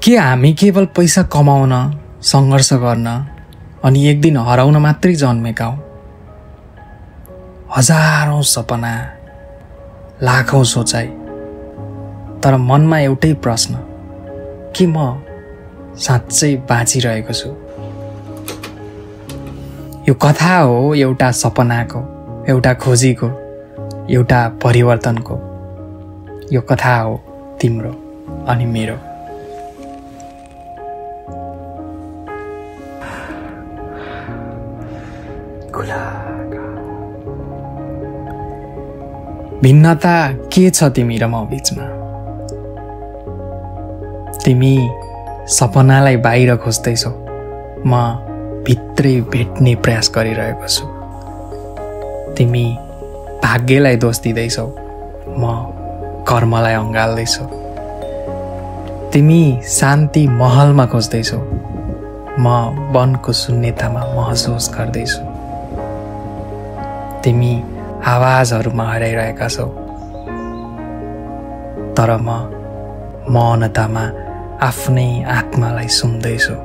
के हामी केवल पैसा कमाउन, सङ्घर्ष गर्न अनि एक दिन हराउन मात्रै जन्मेका हौ? हजारौं सपना, लाखौं सोचाइ, तर मनमा एउटै प्रश्न, के म साँच्चै बाँचिरहेको छु? यो कथा हो एउटा सपनाको, एउटा खोजीको, एउटा परिवर्तनको। यो कथा हो तिम्रो अनि मेरो। भिन्नता के छ तिमी र म बीचमा? तिमी सपनालाई बाहिर खोज्दैछौ, म भित्रै भेट्ने प्रयास गरिरहेको छु। तिमी भाग्यलाई दोष दिँदैछौ, म कर्मलाई अँगाल्दैछु। तिमी शान्ति महलमा खोज्दैछौ, म वनको शून्यतामा महसुस गर्दैछु। तिमी आवाजहरूमा हराइरहेका छौ, तर म मौनतामा आफ्नै आत्मालाई सुन्दैछु।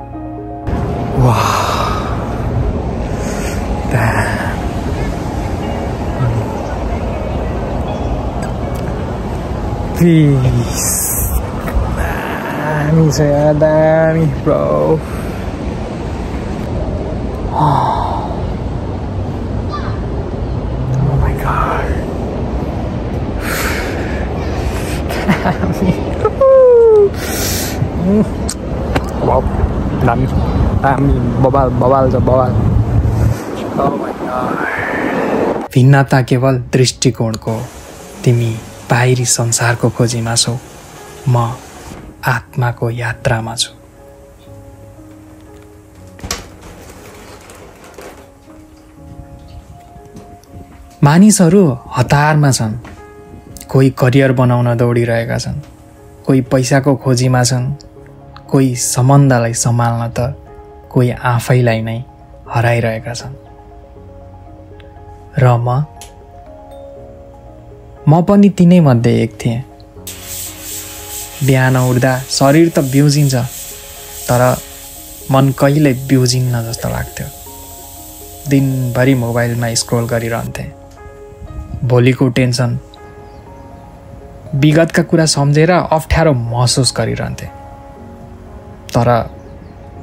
वाह, Please. Dami saya, dami bro. Oh my god. Wow, dami, dami, bobal. Oh my god. भिन्नता केवल दृष्टिकोणको। तिमी बाहिरी संसारको खोजीमा छौ, म आत्माको यात्रामा छु। मानिसहरू हतारमा छन्। कोही करियर बनाउन दौडिरहेका छन्, कोही पैसाको खोजीमा छन्, कोही सम्बन्धलाई सम्हाल्न त कोही आफैलाई नै हराइरहेका छन्। र म पनि तिनै मध्ये एक थिएँ। बिहान उठ्दा शरीर त बिउजिन्छ, तर मन कहिल्यै बिउजिन्न जस्तो लाग्थ्यो। दिनभरि मोबाइलमा स्क्रोल गरिरहन्थेँ। भोलिको टेन्सन, विगतका कुरा सम्झेर अप्ठ्यारो महसुस गरिरहन्थेँ। तर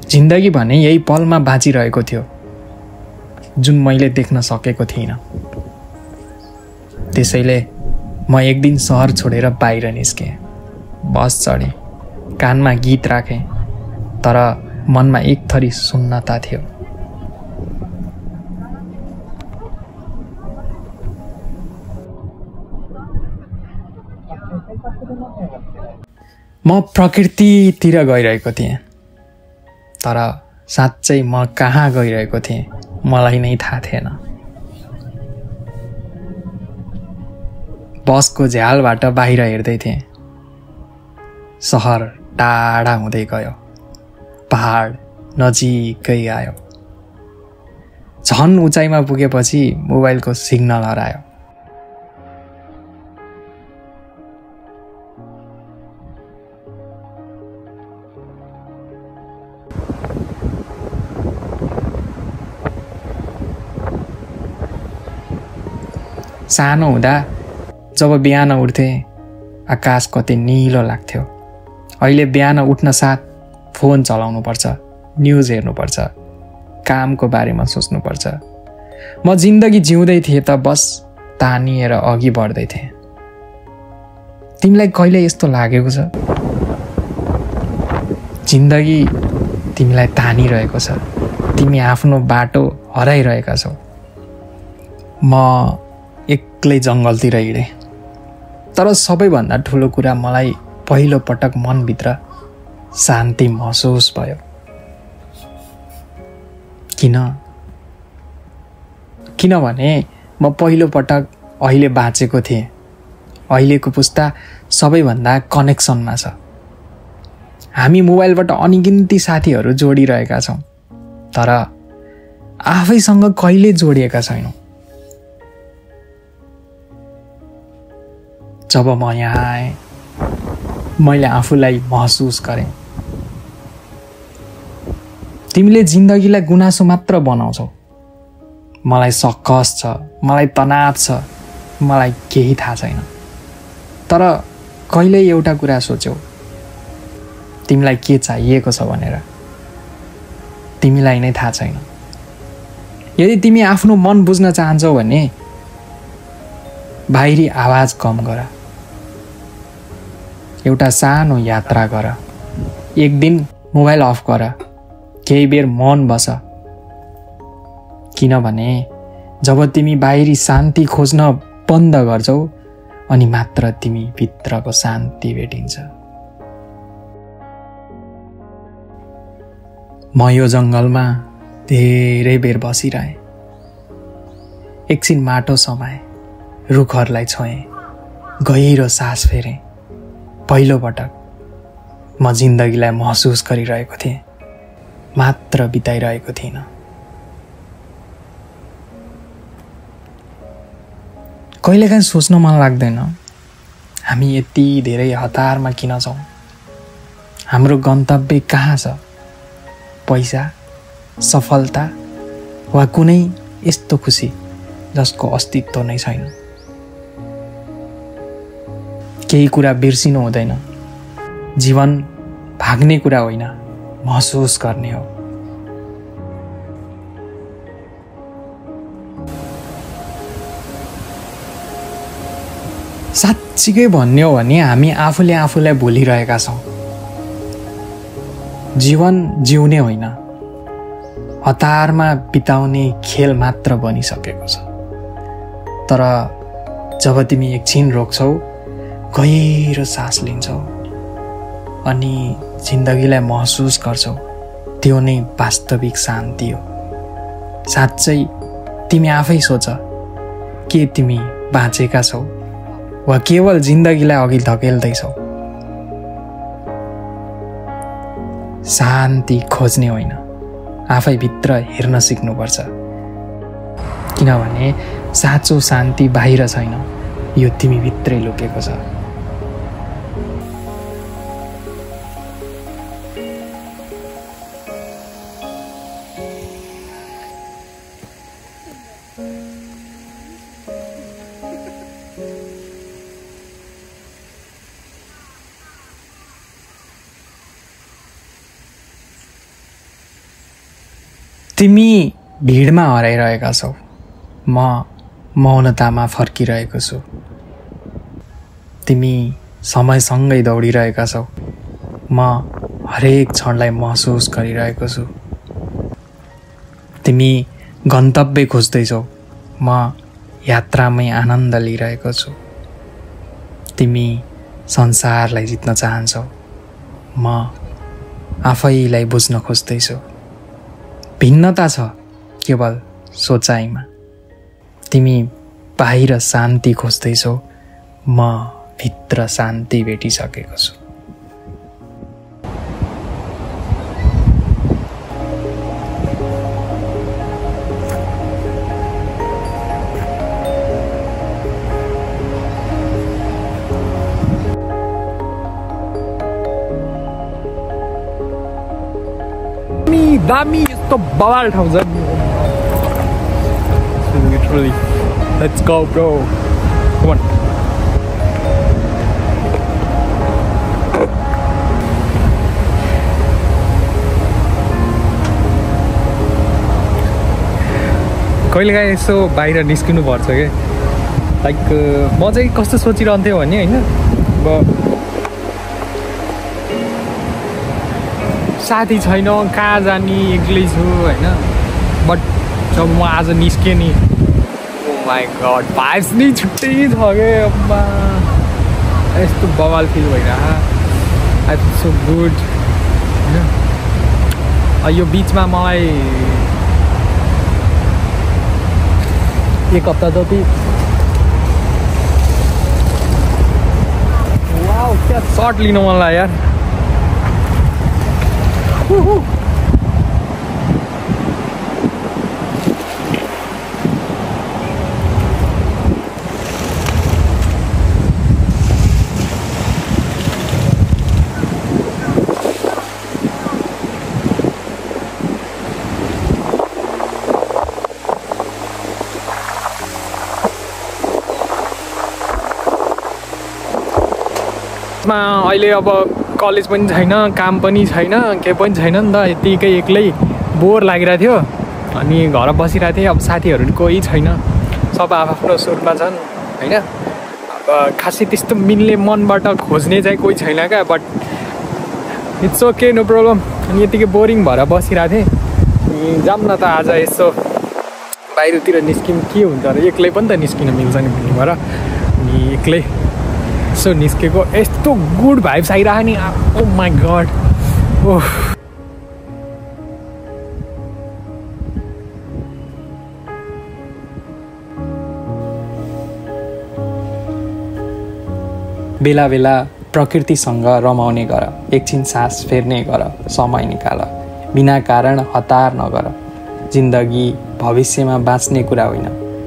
जिन्दगी भने यही पलमा बाँचिरहेको थियो, जुन मैले देख्न सकेको थिइनँ। त्यसैले म एक दिन सहर छोडेर बाहिर निस्केँ। बस चढेँ, कानमा गीत राखेँ, तर मनमा एक थरी सुन्नता थियो। म प्रकृतितिर गइरहेको थिएँ, तर साँच्चै म कहाँ गइरहेको थिएँ मलाई नै थाहा थिएन। बसको झ्यालबाट बाहिर हेर्दै थिएँ। सहर टाढा हुँदै गयो, पहाड नजिकै आयो। झन् उचाइमा पुगेपछि मोबाइलको सिग्नल हरायो। सानो हुँदा जब बिहान उठ्थेँ, आकाश कति निलो लाग्थ्यो। अहिले बिहान उठ्न साथ फोन चलाउनुपर्छ, न्युज हेर्नुपर्छ, कामको बारेमा सोच्नुपर्छ। म जिन्दगी जिउँदै थिएँ त बस तानिएर अघि बढ्दै थिएँ। तिमीलाई कहिले यस्तो लागेको छ? जिन्दगी तिमीलाई तानिरहेको छ, तिमी आफ्नो बाटो हराइरहेका छौ। म एक्लै जङ्गलतिर हिँडेँ, तर सबैभन्दा ठुलो कुरा मलाई पहिलो पटक मनभित्र शान्ति महसुस भयो। किनभने म पहिलो पटक अहिले बाँचेको थिएँ। अहिलेको पुस्ता सबैभन्दा कनेक्सनमा छ। हामी मोबाइलबाट अनगिन्ती साथीहरू जोडिरहेका छौँ, तर आफैसँग कहिले जोडिएका छैनौँ। जब म यहाँ आएँ, मैले आफूलाई महसुस गरेँ। तिमीले जिन्दगीलाई गुनासो मात्र बनाउँछौ। मलाई सकस छ, मलाई तनाव छ, मलाई केही थाहा छैन। तर कहिल्यै एउटा कुरा सोच्यौ, तिमीलाई के चाहिएको छ भनेर? तिमीलाई नै थाहा छैन। यदि तिमी आफ्नो मन बुझ्न चाहन्छौ भने बाहिरी आवाज कम गर, एउटा सानो यात्रा गर, एक दिन मोबाइल अफ गर, केही बेर मौन बस। किनभने जब तिमी बाहिरी शान्ति खोज्न बन्द गर्छौ अनि मात्र तिमी भित्रको शान्ति भेटिन्छ। म यो जङ्गलमा धेरै बेर बसिरहेँ। एकछिन माटो समाएँ, रुखहरूलाई छोएँ, गहिरो सास फेरेँ। पहिलोपटक म जिन्दगीलाई महसुस गरिरहेको थिएँ, मात्र बिताइरहेको थिइनँ। कहिलेकाहीँ सोच्न मन लाग्दैन हामी यति धेरै हतारमा किन छौँ? हाम्रो गन्तव्य कहाँ छ? पैसा, सफलता वा कुनै यस्तो खुसी जसको अस्तित्व नै छैन? केही कुरा बिर्सिनु हुँदैन। जीवन भाग्ने कुरा होइन, महसुस गर्ने हो। साँच्चीकै भन्ने हो भने हामी आफूले आफूलाई भुलिरहेका छौँ। जीवन जिउने होइन, हतारमा बिताउने खेल मात्र बनिसकेको छ। तर जब तिमी एकछिन रोक्छौ, गहिरो सास लिन्छौ अनि जिन्दगीलाई महसुस गर्छौ, त्यो नै वास्तविक शान्ति हो। साँच्चै तिमी आफै सोच, के तिमी बाँचेका छौ वा केवल जिन्दगीलाई अघि धकेल्दैछौ? शान्ति खोज्ने होइन, आफै भित्र हेर्न सिक्नुपर्छ। किनभने साँचो शान्ति बाहिर छैन, यो तिमी भित्रै लुकेको छ। तिमी भिडमा हराइरहेका छौ, म मौनतामा फर्किरहेको छु। तिमी समयसँगै दौडिरहेका छौ, म हरेक क्षणलाई महसुस गरिरहेको छु। तिमी गन्तव्य खोज्दैछौ, म यात्रामै आनन्द लिइरहेको छु। तिमी संसारलाई जित्न चाहन्छौ, म आफैलाई बुझ्न खोज्दैछु। भिन्नता छ केवल सोचाइमा। तिमी बाहिर शान्ति खोज्दैछौ, म भित्र शान्ति भेटिसकेको छु। दामी यस्तो बवाल ठाउँ छ। Literally. Let's go, bro. Come on. कहिलेकाहीँ यसो बाहिर निस्किनु पर्छ के। लाइक म चाहिँ कस्तो सोचिरहन्थेँ भने होइन, अब साथी छैन, कहाँ जाने, एक्लै छु होइन। बट जब म आज निस्केँ नि, ओ माई गड, भाइब्स नै छुट्टै छ के। अब्बा यस्तो बवाल फिल भइरह। आई फिल सो गुड होइन। यो बिचमा मलाई एक हप्ता जति वाउ क्या सर्ट लिनु मन लाग्यो यार। अहिले अब कलेज पनि छैन, काम पनि छैन, केही पनि छैन नि त, यतिकै एक्लै बोर लागिरहेको थियो। अनि घर बसिरहेको थिएँ। अब साथीहरू कोही छैन, सब आफ्नो सुरमा छन् होइन। अब खासै त्यस्तो मिल्ने मनबाट खोज्ने चाहिँ कोही छैन क्या, but it's okay, no problem. अनि यतिकै बोरिङ भएर बसिरहेको थिएँ। अनि जाऊँ न त आज यसो बाहिरतिर निस्किम, के हुन्छ र एक्लै पनि त निस्किन मिल्छ नि भएर। अनि एक्लै यसो निस्केको, यस्तो गुड भाइब्स आइरहेको नि, ओ माई गड। ओह बेला बेला प्रकृतिसँग रमाउने गर, एकछिन सास फेर्ने गर, समय निकाल, बिना कारण हतार नगर। जिन्दगी भविष्यमा बाँच्ने कुरा होइन,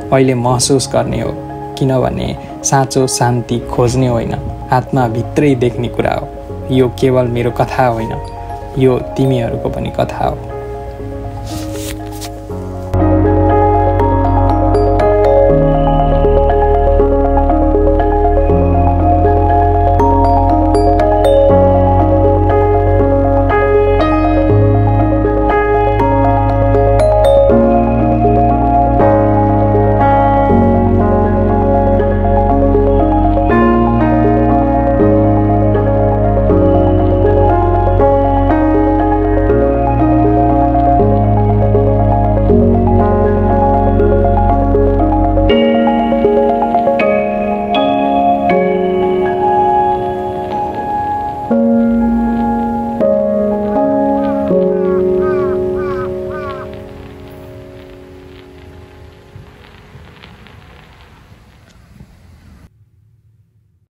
अहिले महसुस गर्ने हो। किनभने साँचो शान्ति खोज्ने होइन, आत्माभित्रै देख्ने कुरा हो। यो केवल मेरो कथा होइन, यो तिमीहरूको पनि कथा हो।